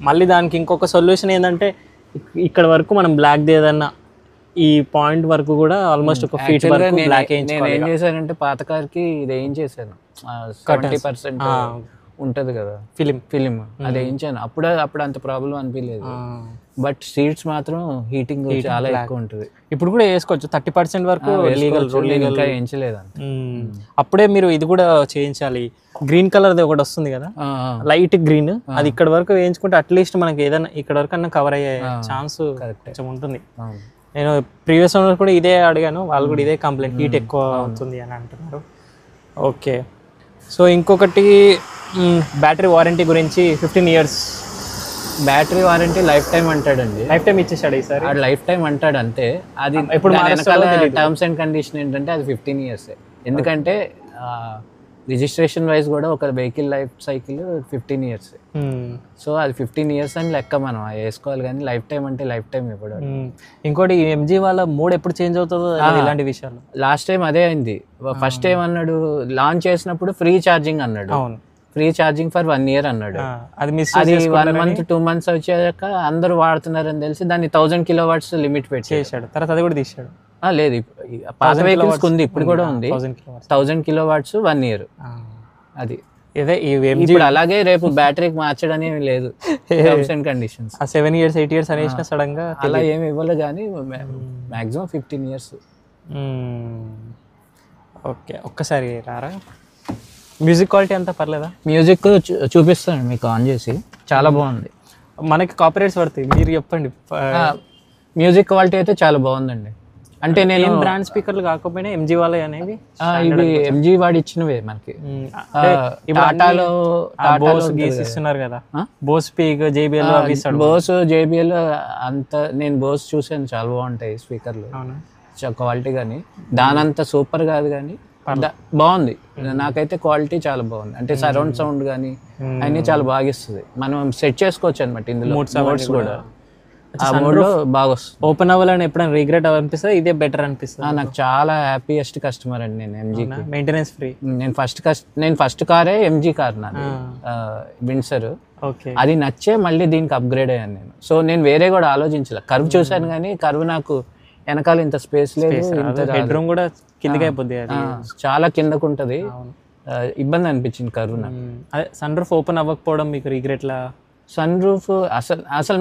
మళ్ళీ దానికి ఇంకొక సొల్యూషన్ ఏంటంటే ఇక్కడ వరకు మనం బ్లాక్ ఏదన్నా ఈ పాయింట్ వరకు కూడా ఆల్మోస్ట్ ఒక ఫీట్ వరకు బ్లాక్ నేను ఏం చేశానంటే పాత కార్కి ఇది ఏం చేశాను 70% ఉంటది కదా ఫిలిం అది వేయించాను. అప్పుడు అంత ప్రాబ్లం అనిపించలేదు. బట్ సీట్స్ మాత్రం హీటింగ్ చాలా ఎక్కువ ఉంటుంది. ఇప్పుడు కూడా వేసుకోవచ్చు 30% వరకు లీగల్ ఇంకా వేయించలేదు. అప్పుడే మీరు ఇది కూడా చేయించాలి. గ్రీన్ కలర్ది ఒకటి వస్తుంది కదా, లైట్ గ్రీన్, అది ఇక్కడ వరకు వేయించుకుంటే అట్లీస్ట్ మనకి ఏదైనా ఇక్కడ వరకు అన్నా కవర్ అయ్యే ఛాన్స్ కొంచెం ఉంటుంది. నేను ప్రీవియస్ ఓనర్ కూడా ఇదే అడిగాను, వాళ్ళు కూడా ఇదే కంప్లైంట్, హీట్ ఎక్కువ అవుతుంది అని అంటున్నారు. ఓకే, సో ఇంకొకటి బ్యాటరీ వారంటీ గురించి 15 years battery warranty lifetime అంటాడండి. లైఫ్ టైం ఇచ్చేసాడు ఈసారి. లైఫ్ టైం అంటాడు అంతే. అది ఇప్పుడు టర్మ్స్ అండ్ కండిషన్ ఏంటంటే అది 15 years. ఎందుకంటే రిజిస్ట్రేషన్ వైజ్ కూడా ఒక vehicle life cycle 15 years. So అది 15 years అని లెక్క మనం వేసుకోవాలి, కానీ లైఫ్ టైం అంటే లైఫ్ టైం ఇవ్వడం. ఇంకోటి ఎంజీ వాళ్ళ మోడ్ ఎప్పుడు చేంజ్ అవుతుందో ఇలాంటి విషయాలు. లాస్ట్ టైం అదే అయింది. ఫస్ట్ టైం అన్నాడు లాంచ్ చేసినప్పుడు ఫ్రీ ఛార్జింగ్ అన్నాడు, ఫ్రీ ఛార్జింగ్ ఫర్ 1 year అన్నాడు. అది 1 month 2 months వచ్చాక అందరూ వాడుతున్నారని తెలిసి దాన్ని 1000 kilowatts లిమిట్ పెట్టేశాడు. తర్వాత అది కూడా తీసాడు. లేదు, పాత వెహికల్స్ ఉంది, ఇప్పుడు కూడా ఉంది 1000 kilowatts 1 year. అది ఇప్పుడు అలాగే రేపు బ్యాటరీకి మార్చడని లేదు, terms and conditions. 7 years 8 years అనేసిన సడన్ గా అలా ఏమి ఇవ్వలేదు, కానీ మాక్సిమం 15 years. ఓకే, ఒక్కసారి రారా. మ్యూజిక్ క్వాలిటీ అంతా పర్లేదా? మ్యూజిక్ చూపిస్తాను మీకు ఆన్ చేసి, చాలా బాగుంది. మనకి కాపీరైట్స్ పడతాయి, మీరు చెప్పండి. మ్యూజిక్ క్వాలిటీ అయితే చాలా బాగుందండి. అంటే నేను బ్రాండ్ స్పీకర్లు కాకపోయినా ఎంజీ వాళ్ళే అనేవి ఇవి ఎంజీ వాడి ఇచ్చినవే మనకి. టాటాలో బోస్ గీస్ ఇస్తున్నారు కదా, బోస్ స్పీక్ జేబిఎల్ బోస్ జేబిఎల్ అంత నేను బోస్ చూసాను, చాలా బాగుంటాయి స్పీకర్లు క్వాలిటీ, కానీ దానంత సూపర్ కాదు, కానీ బాగుంది. నాకైతే క్వాలిటీ చాలా బాగుంది. అంటే సరౌండ్ సౌండ్ కానీ అన్ని చాలా బాగా ఇస్తుంది. మనం సెట్ చేసుకోవచ్చు అనమాట ఇందులో మోడ్స్ కూడా. ఆ మోడ్ లో బాగా వస్తుంది. ఓపెన్ అవ్వాలని ఎప్పుడైనా రిగ్రెట్ అనిపిస్తుంది, ఇదే బెటర్ అనిపిస్తుంది. నాకు చాలా హ్యాపీయెస్ట్ కస్టమర్ అండి నేను ఎంజీ. Maintenance free. నేను ఫస్ట్ కారే ఎంజీ కార్ నాది, విన్సర్. అది నచ్చే మళ్ళీ దీనికి అప్గ్రేడ్ అయ్యాను నేను. సో నేను వేరే కూడా ఆలోచించలే. కర్వ్ చూసాను, కానీ కర్వ్ నాకు వెనకాల ఇంత స్పేస్ లేదు, ఇంత హెడ్ రూమ్ కూడా కిందకి అయిపోద్ది, చాలా కిందకు ఉంటది, ఇబ్బంది అనిపించింది కర్వ్ నాకు. అదే సన్ రూఫ్ ఓపెన్ అవ్వకపోవడం మీకు రిగ్రెట్లా? సన్ రూఫ్ అసలు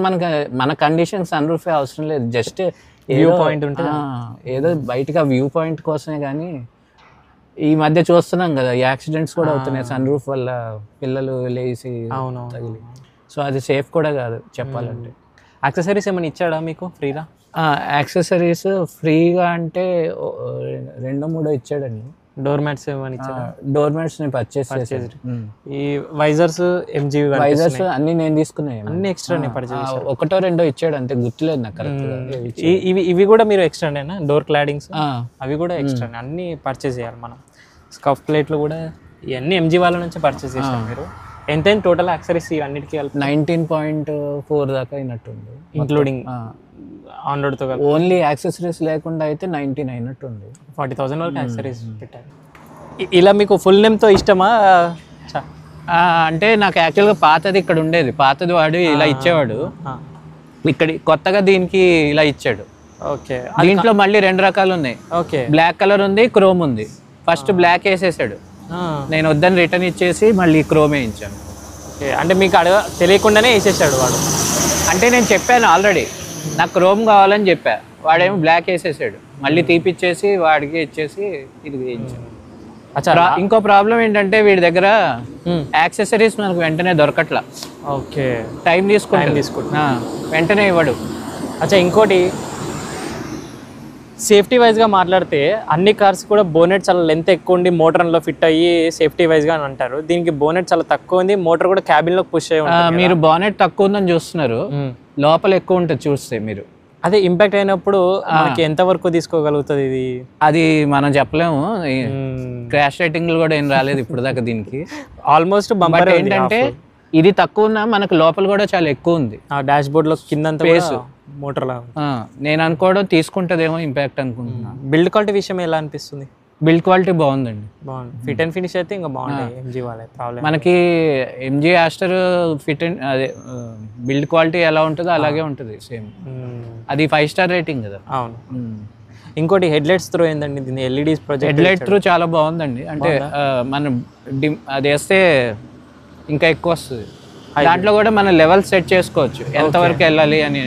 మన కండిషన్ సన్ రూఫే అవసరం లేదు, జస్ట్ వ్యూ పాయింట్ ఉంటుంది, ఏదో బయటగా వ్యూ పాయింట్ కోసమే. కానీ ఈ మధ్య చూస్తున్నాం కదా యాక్సిడెంట్స్ కూడా అవుతున్నాయి సన్ రూఫ్ వల్ల, పిల్లలు లేచి తగిలి. సో అది సేఫ్ కూడా కాదు చెప్పాలంటే. యాక్సెసరీస్ ఏమైనా ఇచ్చాడా మీకు ఫ్రీగా? యాక్సెసరీస్ ఫ్రీగా అంటే 2-3 ఇచ్చాడండి. డోర్ మ్యాట్స్ ఏమైనా ఇచ్చాడా? డోర్ మ్యాట్స్ నేను పర్చేస్ చేశాను. ఈ వైజర్స్ ఎంజీ వైజర్స్ అన్ని నేను తీసుకున్నాను, అన్ని ఎక్స్ట్రా పర్చేస్. 1-2 ఇచ్చాడు అంతే, గుర్తులేదు నాకు కరెక్ట్. ఇవి కూడా మీరు ఎక్స్ట్రానేనా? డోర్ క్లాడింగ్స్ అవి కూడా ఎక్స్ట్రా, అన్ని పర్చేస్ చేయాలి మనం. స్కఫ్ ప్లేట్లు కూడా ఇవన్నీ ఎంజీ వాళ్ళ నుంచి పర్చేస్ చేశారు మీరు. ఎంత టోటల్ యాక్సెసరీస్ అన్నిటికీ 19.4 దాకా అయినట్టుంది, ఇంక్లూడింగ్ ఆన్ రోడ్ తో. ఓన్లీ యాక్సెసరీస్ లేకుండా అయితే 19 అయినట్టుంది. 40,000 వరకు యాక్సెసరీస్ పెట్టారు. ఇలా మీకు ఫుల్ నేమ్ తో ఇష్టమా? అంటే నాకు యాక్చువల్గా పాతది ఇక్కడ ఉండేది, పాతది వాడు ఇలా ఇచ్చేవాడు, ఇక్కడ కొత్తగా దీనికి ఇలా ఇచ్చాడు. ఓకే, దీంట్లో మళ్ళీ 2 రకాలు ఉన్నాయి. ఓకే, బ్లాక్ కలర్ ఉంది, క్రోమ్ ఉంది. ఫస్ట్ బ్లాక్ వేసేసాడు, నేను వద్దని రిటర్న్ ఇచ్చేసి మళ్ళీ క్రోమ్ వేయించాను. ఓకే, అంటే మీకు తెలియకుండానే వేసేసాడు వాడు. అంటే నేను చెప్పాను ఆల్రెడీ నాకు క్రోమ్ కావాలని చెప్పా, వాడేమో బ్లాక్ వేసేసాడు, మళ్ళీ తీపిచ్చేసి వాడికి ఇచ్చేసి ఇది వేయించాను. ఇంకో ప్రాబ్లం ఏంటంటే వీడి దగ్గర యాక్సెసరీస్ మనకు వెంటనే దొరకట్లా. ఓకే, టైం తీసుకుంటా వెంటనే ఇవ్వడు. అచ్చా, ఇంకోటి సేఫ్టీ వైజ్గా మాట్లాడితే అన్ని కార్స్ కూడా బోనెట్ చాలా లెంత్ ఎక్కువ ఉండి మోటార్లో ఫిట్ అయ్యి సేఫ్టీ వైజ్గా అని అంటారు. దీనికి బోనెట్ చాలా తక్కువ ఉంది, మోటార్ కూడా క్యాబిన్లో పుష్ అయ్యి ఉంటుంది. మీరు బోనెట్ తక్కువ ఉందని చూస్తున్నారు, లోపల ఎక్కువ ఉంటుంది చూస్తే మీరు. అదే ఇంపాక్ట్ అయినప్పుడు మనకి ఎంత వరకు తీసుకోగలుగుతుంది ఇది? అది మనం చెప్పలేము. క్రాష్ రేటింగ్లు కూడా ఏం రాలేదు ఇప్పుడు దాకా దీనికి. Almost bumper. ఏంటంటే ఇది తక్కువ ఉన్నా మనకు లోపల కూడా చాలా ఎక్కువ ఉంది. ఆ డాష్ బోర్డ్ లో కింద మోటార్ లా. నేను అనుకోవడం తీసుకుంటదేమో ఇంపాక్ట్ అనుకుంటున్నా. బిల్డ్ క్వాలిటీ విషయం ఎలా అనిపిస్తుంది? బిల్డ్ క్వాలిటీ బాగుందండి. బాగుంది. ఫిట్ అండ్ ఫినిష్ అయితే ఇంకా బాగుంటాయి ఎంజీ వాళ్ళే. ప్రాబ్లం మనకి ఎంజీ ఆస్టర్ ఫిట్ అండ్ అదే బిల్డ్ క్వాలిటీ ఎలా ఉంటుందో అలాగే ఉంటుంది సేమ్. అది 5 స్టార్ రేటింగ్ కదా. అవును. ఇంకోటి హెడ్ లైట్స్ త్రూ ఏందండి దీన్ని LEDs project. Head light through చాలా బాగుందండి. అంటే మనం అది వేస్తే ఇంకా ఎక్కువ వస్తుంది. దాంట్లో కూడా మనం లెవెల్ సెట్ చేసుకోవచ్చు ఎంతవరకు వెళ్ళాలి అని.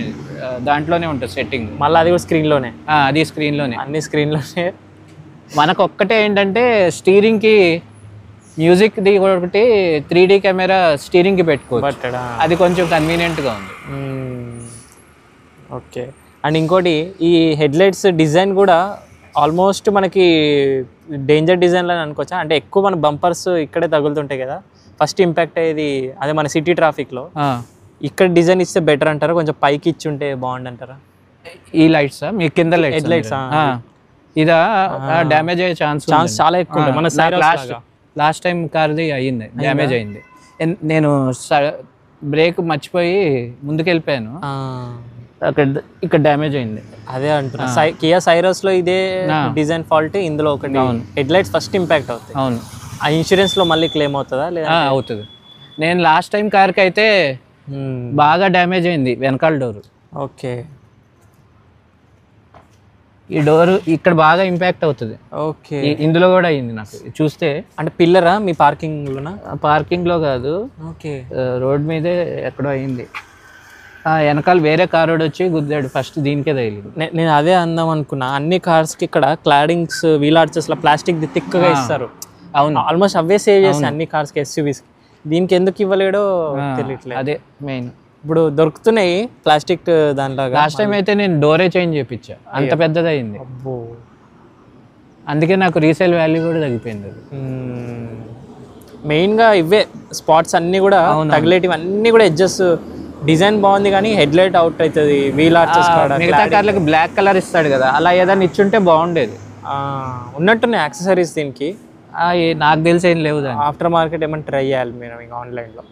దాంట్లోనే ఉంటుంది సెట్టింగ్. మళ్ళీ అది కూడా స్క్రీన్లోనే. అది స్క్రీన్లోనే, అన్ని స్క్రీన్లోనే. మనకు ఒక్కటే ఏంటంటే స్టీరింగ్కి మ్యూజిక్ది ఒకటి 3D కెమెరా స్టీరింగ్కి పెట్టుకోవచ్చు. అది కొంచెం కన్వీనియంట్గా ఉంది. ఓకే. అండ్ ఇంకోటి ఈ హెడ్ లైట్స్ డిజైన్ కూడా ఆల్మోస్ట్ మనకి డేంజర్ డిజైన్లో అనుకోవచ్చా? అంటే ఎక్కువ మన బంపర్స్ ఇక్కడే తగులుతుంటాయి కదా, ఫస్ట్ ఇంపాక్ట్ అయ్యేది అదే మన సిటీ ట్రాఫిక్లో. ఇక్కడ డిజైన్ ఇస్తే బెటర్ అంటారా, కొంచెం పైకి ఇచ్చి ఉంటే బాగుండు అంటారా? ఈ లైట్స్ మీ కింద హెడ్ లైట్స్ ఇదా డ్యామేజ్ అయ్యే ఛాన్స్ చాలా ఎక్కువ. మన లాస్ట్ టైం కార్ది అయ్యింది, డ్యామేజ్ అయింది. నేను బ్రేక్ మర్చిపోయి ముందుకెళ్ళిపోయాను, ఇక్కడ డ్యామేజ్ అయింది. అదే అంటున్నా. కియా సైరస్లో ఇదే డిజైన్ ఫాల్ట్ ఇందులో ఒకటి. హెడ్ లైట్స్ ఫస్ట్ ఇంపాక్ట్ అవుతాయి. అవును. ఆ ఇన్సూరెన్స్లో మళ్ళీ క్లెయిమ్ అవుతుందా లేదా? అవుతుంది. నేను లాస్ట్ టైం కార్కి అయితే బాగా డ్యామేజ్ అయింది వెనకాల డోరు. ఓకే. ఈ డోర్ ఇక్కడ బాగా ఇంపాక్ట్ అవుతుంది. ఓకే. ఇందులో కూడా అయింది నాకు చూస్తే. అంటే పిల్లరా మీ పార్కింగ్లోనా? పార్కింగ్లో కాదు. ఓకే. రోడ్ మీదే ఎక్కడో అయింది. వెనకాల వేరే కార్ వచ్చి గుద్దాడు, ఫస్ట్ దీనికే తగిలింది. నేను అదే అందాం అనుకున్నా. అన్ని కార్స్కి ఇక్కడ క్లాడింగ్స్, వీల్ ఆర్చెస్లో ప్లాస్టిక్ థిక్గా ఇస్తారు. అవును. ఆల్మోస్ట్ అవే సేవ్ చేస్తాయి అన్ని కార్స్కి, ఎస్యూవీస్కి. దీనికి ఎందుకు ఇవ్వలేడో తెలియట్లేదు. అదే మెయిన్. ఇప్పుడు దొరుకుతున్నాయి ప్లాస్టిక్ దాంట్లో. లాస్ట్ టైం అయితే నేను డోరే చేంజ్ చేయించా, అంత పెద్దది అయింది. అందుకే నాకు రీసేల్ వాల్యూ కూడా తగ్గిపోయింది. మెయిన్గా ఇవే స్పాట్స్ అన్నీ కూడా తగిలేటివి అన్నీ కూడా ఎడ్జెస్. డిజైన్ బాగుంది కానీ హెడ్ లైట్ అవుట్ అవుతుంది. వీల్ ఆర్చెస్ మిగతా కార్లకు బ్లాక్ కలర్ ఇస్తాడు కదా, అలా ఏదైనా ఇచ్చుంటే బాగుండేది. ఉన్నట్టున్నాయి యాక్సెసరీస్ దీనికి. నాకు తెలిసి ఏం లేవు. ఆఫ్టర్ మార్కెట్ ఏమైనా ట్రై చేయాలి మీరు ఇంకా ఆన్లైన్లో.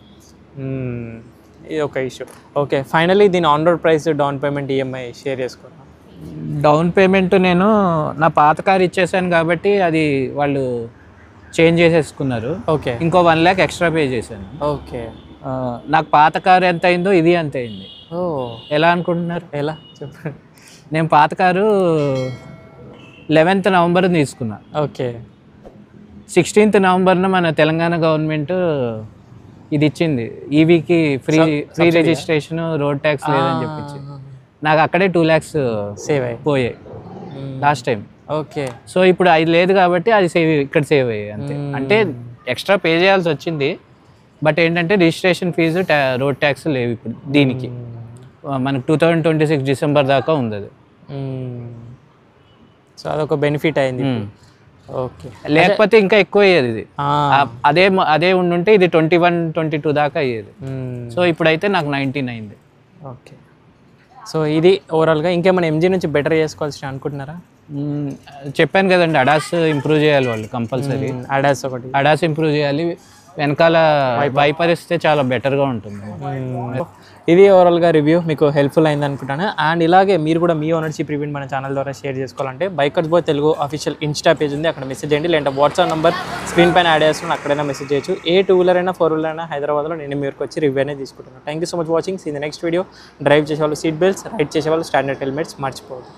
ఇది ఒక ఇష్యూ. ఓకే. ఫైనలీ దీని on road price, down payment, EMI share చేసుకున్నాను. డౌన్ పేమెంట్ నేను నా పాత కార్ ఇచ్చేసాను కాబట్టి అది వాళ్ళు చేంజ్ చేసేసుకున్నారు. ఓకే. ఇంకో 1 lakh ఎక్స్ట్రా పే చేశాను. ఓకే. నాకు పాత కారు ఎంత అయిందో ఇది అంత అయింది. ఎలా అనుకుంటున్నారు? ఎలా చెప్పండి. నేను పాత కారు 11th నవంబర్ తీసుకున్నా. ఓకే. 16th నవంబర్న మన తెలంగాణ గవర్నమెంట్ ఇది ఇచ్చింది, ఈవీకి ఫ్రీ రిజిస్ట్రేషన్, రోడ్ ట్యాక్స్ లేదని చెప్పించి నాకు అక్కడే 2 lakhs సేవ్ పోయాయి లాస్ట్ టైం. ఓకే. సో ఇప్పుడు అది లేదు కాబట్టి అది ఇక్కడ సేవ్ అయ్యాయి అంతే. అంటే ఎక్స్ట్రా పే చేయాల్సి వచ్చింది, బట్ ఏంటంటే రిజిస్ట్రేషన్ ఫీజు, రోడ్ ట్యాక్స్ లేవు ఇప్పుడు దీనికి. మనకు 2026 డిసెంబర్ దాకా ఉంది అది. సో అదొక బెనిఫిట్ అయింది. ఓకే. లేకపోతే ఇంకా ఎక్కువ అయ్యేది ఇది. అదే ఉండుంటే ఇది 21-22 దాకా అయ్యేది. సో ఇప్పుడైతే నాకు 19 అయింది. ఓకే. సో ఇది ఓవరాల్గా ఇంకేమైనా ఎంజీ నుంచి బెటర్ చేసుకోవాల్సి అనుకుంటున్నారా? చెప్పాను కదండి, అడాస్ ఇంప్రూవ్ చేయాలి వాళ్ళు కంపల్సరీ. అడాస్ ఇంప్రూవ్ చేయాలి. వెనకాల వైపర్ ఇస్తే చాలా బెటర్గా ఉంటుంది. ఇది ఓవరాల్గా రివ్యూ మీకు హెల్ప్ఫుల్ అయింది అనుకుంటాను. అండ్ ఇలాగే మీరు కూడా మీ ఓనర్షిప్ రివ్యూని మన ఛానల్ ద్వారా షేర్ చేసుకోవాలంటే Bikers Boy Telugu official Insta page ఉంది, అక్కడ మెసేజ్ చేయండి. లేదంటే వాట్సాప్ నెంబర్ స్క్రీన్ పైన యాడ్ చేస్తున్నాను, అక్కడైనా మెసేజ్ చేయొచ్చు. ఏ 2-wheeler అయినా 4-wheeler అయినా హైదరాబాద్లో నేను మీరు వచ్చి రివ్యూ అనేది తీసుకుంటున్నాను. Thank you so much watching. See the next video. Drive చేసే వాళ్ళు సీట్ బెల్ట్స్, రైడ్ చేసే వాళ్ళు స్టాండర్డ్ హెల్మెట్స్ మర్చిపోవద్దు.